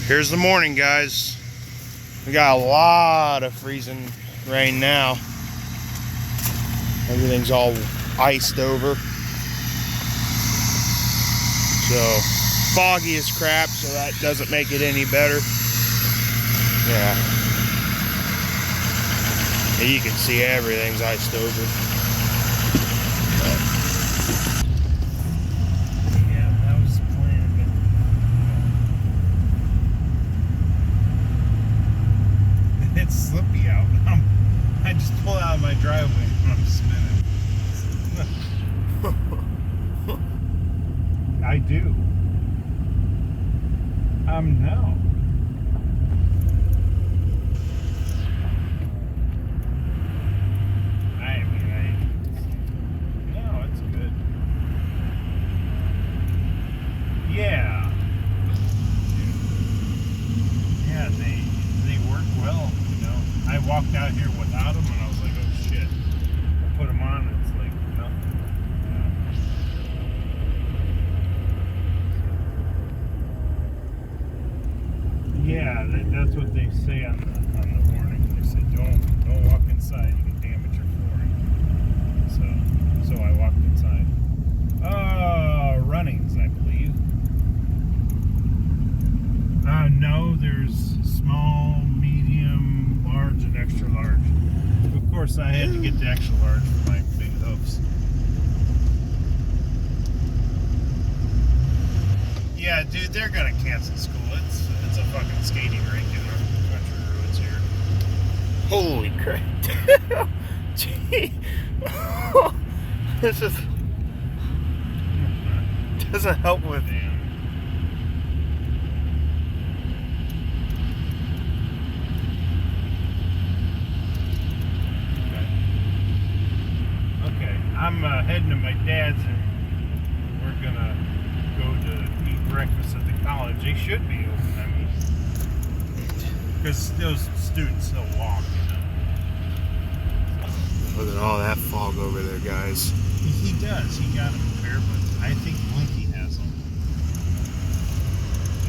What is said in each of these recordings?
Here's the morning, guys. We got a lot of freezing rain now. Everything's all iced over. So, foggy as crap, so that doesn't make it any better. Yeah. You can see everything's iced over. Yeah, that was the plan, but it's slippy out. I just pulled out of my driveway and I'm spinning. I do. No. No, it's good. Yeah. Yeah, they work well, you know. I walked out here without them and I was like, oh shit. I put them on and it's like nothing. Yeah, that's what they say on the warning. They say don't walk inside. You can damage your flooring. So I walked inside. Runnings, I believe. No, there's small, medium, large, and extra large. Of course, I had to get the extra large for my big hoofs. Yeah, dude, they're gonna cancel school. It's a fucking skating rink in the country roads here. Holy crap. Gee. This is... doesn't help with... Okay, I'm heading to my dad's and we're gonna go to eat breakfast at the college. They should be open, I mean, because those students still walk, you know. Look at all that fog over there, guys. He does. He got them there, but I think Linky has them.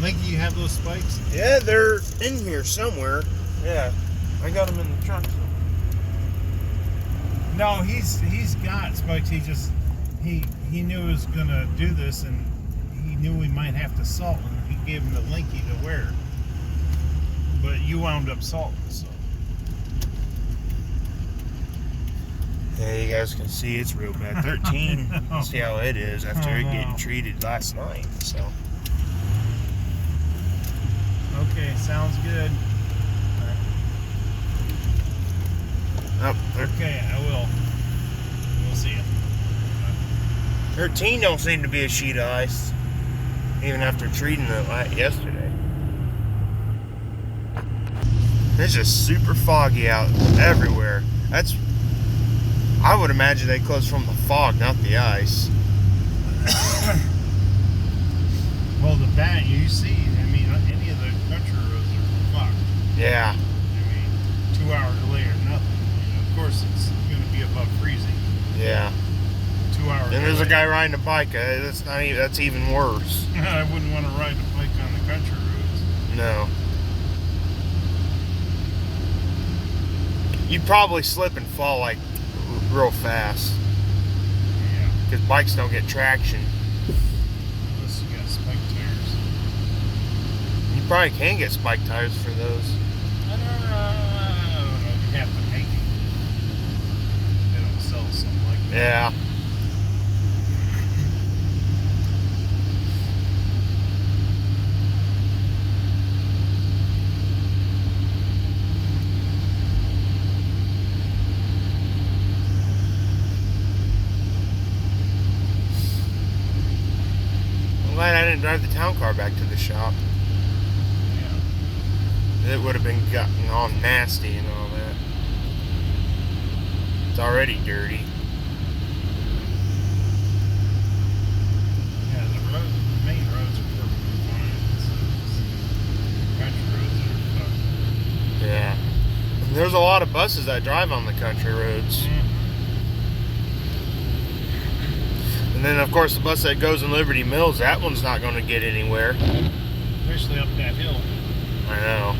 Linky, you have those spikes? Yeah, they're in here somewhere. Yeah, I got them in the trunk. No, he's got spikes. He knew he was gonna do this, and he knew we might have to salt, and he gave him the Linky to wear. But you wound up salting, so. Yeah, you guys can see it's real bad. 13. See how it is after it getting treated last night. So. Okay, sounds good. Oh, okay, I will. We'll see you. 13 don't seem to be a sheet of ice, even after treating it yesterday. It's just super foggy out everywhere. I would imagine they closed from the fog, not the ice. Well, the bat, you see, I mean, any of the country roads are fucked. Yeah. I mean, 2 hour delay or nothing. You know, of course, it's going to be above freezing. Yeah. 2 hours. And there's a guy riding a bike. That's even worse. I wouldn't want to ride a bike on the country roads. No. You'd probably slip and fall like real fast. Yeah. Because bikes don't get traction. Unless you got spike tires. You probably can get spike tires for those. I don't know. You have to make it. They don't sell something like that. Yeah. I'm glad I didn't drive the town car back to the shop. Yeah. It would have been gotten all nasty and all that. It's already dirty. Yeah, the main roads are perfectly fine. It's country roads that are fucked. Yeah. And there's a lot of buses that drive on the country roads. And then, of course, the bus that goes in Liberty Mills, that one's not going to get anywhere. Especially up that hill. I know.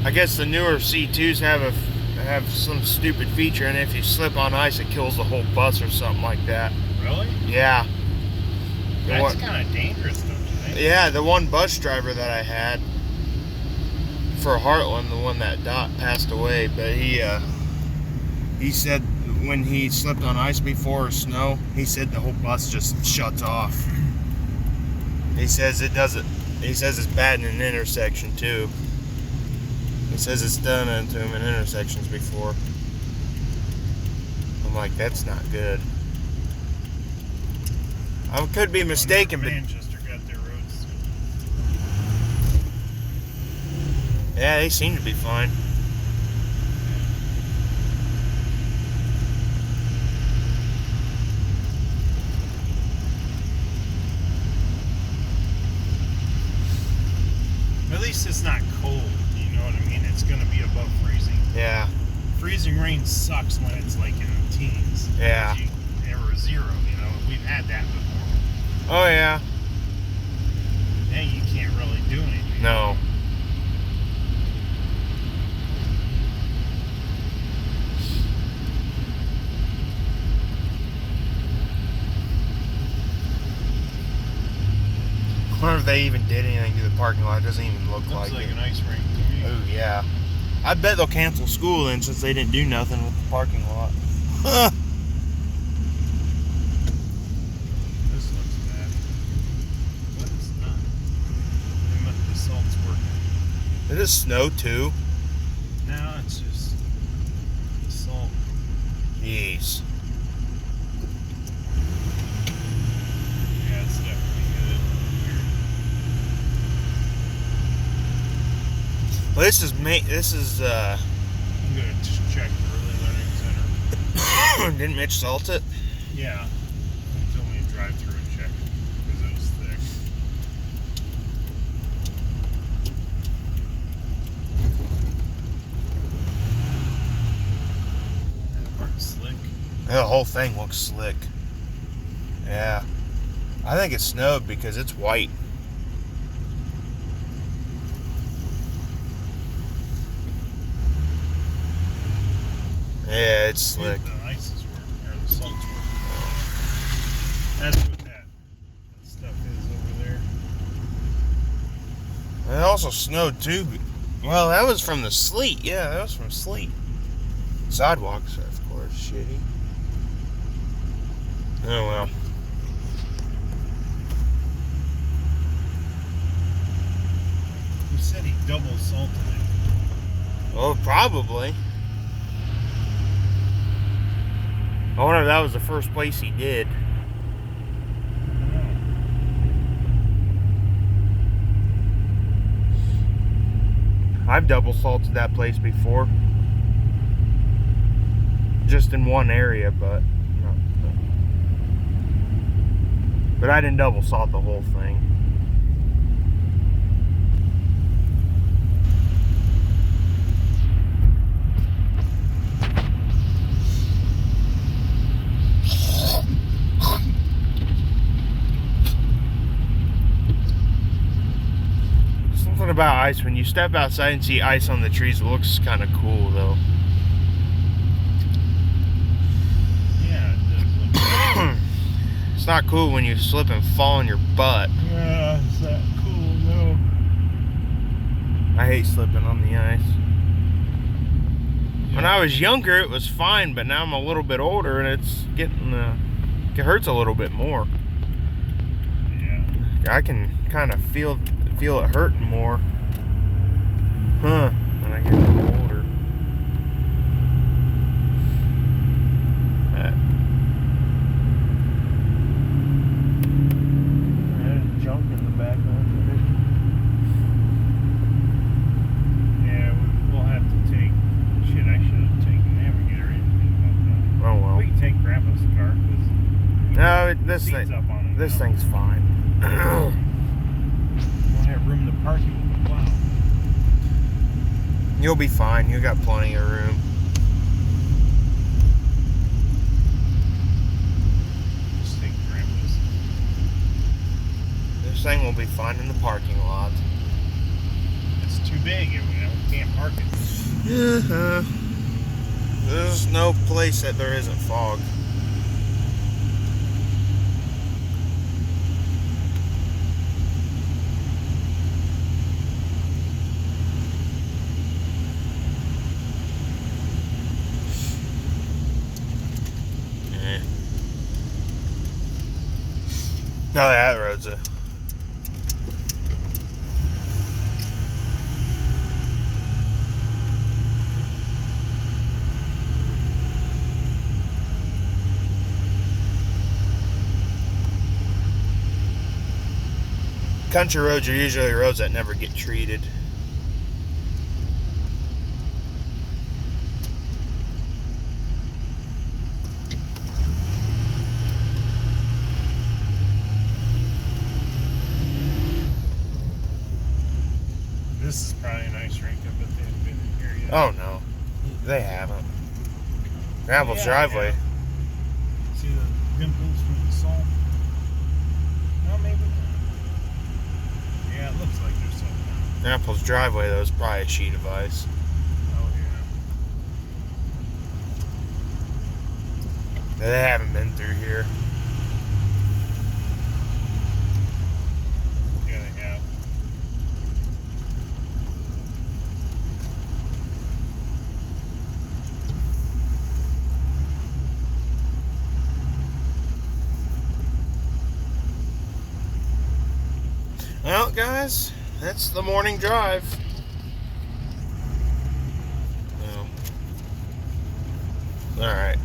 I guess the newer C2s have some stupid feature, and if you slip on ice, it kills the whole bus or something like that. Really? Yeah. That's kind of dangerous, don't you think? Yeah, the one bus driver that I had for Heartland, the one that passed away, but he said when he slipped on ice before or snow, he said the whole bus just shuts off. He says it doesn't. He says it's bad in an intersection too. He says it's done to him in intersections before. I'm like, that's not good. I could be mistaken, but Manchester got their roads. yeah, they seem to be fine. At least it's not cold. You know what I mean? It's going to be above freezing. Yeah. Freezing rain sucks when it's like in the teens. Yeah. Or zero, you know. We've had that before. Oh yeah. Then you can't really do anything. No. I wonder if they even did anything to the parking lot. It doesn't even look Looks like it. an ice rink to me. Oh yeah. I bet they'll cancel school then since they didn't do nothing with the parking lot. This looks bad. But it's not. The salt's working. Did it snow too? No, it's just the salt. Jeez. Yeah, it's definitely good. Well, this is I'm gonna check the early learning center. didn't Mitch salt it? Yeah. He told me to drive through and check it because it was thick. That part's slick. The whole thing looks slick. Yeah. I think it snowed because it's white. Yeah, it's slick. The ice is working, or the salt's working. That's what that stuff is over there. It also snowed too. Well, that was from the sleet. Yeah, that was from sleet. Sidewalks are, of course, shitty. Oh well. He said he double salted it. Oh, probably. I wonder if that was the first place he did. I've double salted that place before. Just in one area, but I didn't double salt the whole thing. Something about ice, when you step outside and see ice on the trees, it looks kind of cool though. Yeah, it does look It's not cool when you slip and fall on your butt. Yeah, is that cool? No. I hate slipping on the ice. When I was younger, it was fine, but now I'm a little bit older and it's getting, it hurts a little bit more. Yeah. I can kind of feel it hurting more. Huh, when I get a little older. Junk in the back of it. Yeah, we'll have to take. Shit, I should have taken Navigator in. Oh well. We can take Grandpa's car because No, this seats thing, up on it. this now. thing's fine. We'll have room to park it with the plow. You'll be fine. You got plenty of room. Mustang will be fine in the parking lot. It's too big, you know, can't park it. Yeah. There's no place that there isn't fog. No, that road's a... Country roads are usually roads that never get treated. This is probably a nice rink. I bet they haven't been in here yet. Oh no, they haven't. Gravel's Yeah, driveway. yeah. See the dimples from the salt? No, maybe not. Yeah, it looks like there's something. Gravel's driveway though is probably a sheet of ice. Oh, yeah. They haven't been through here. Yeah, they have. Well, guys, that's the morning drive. Well, all right.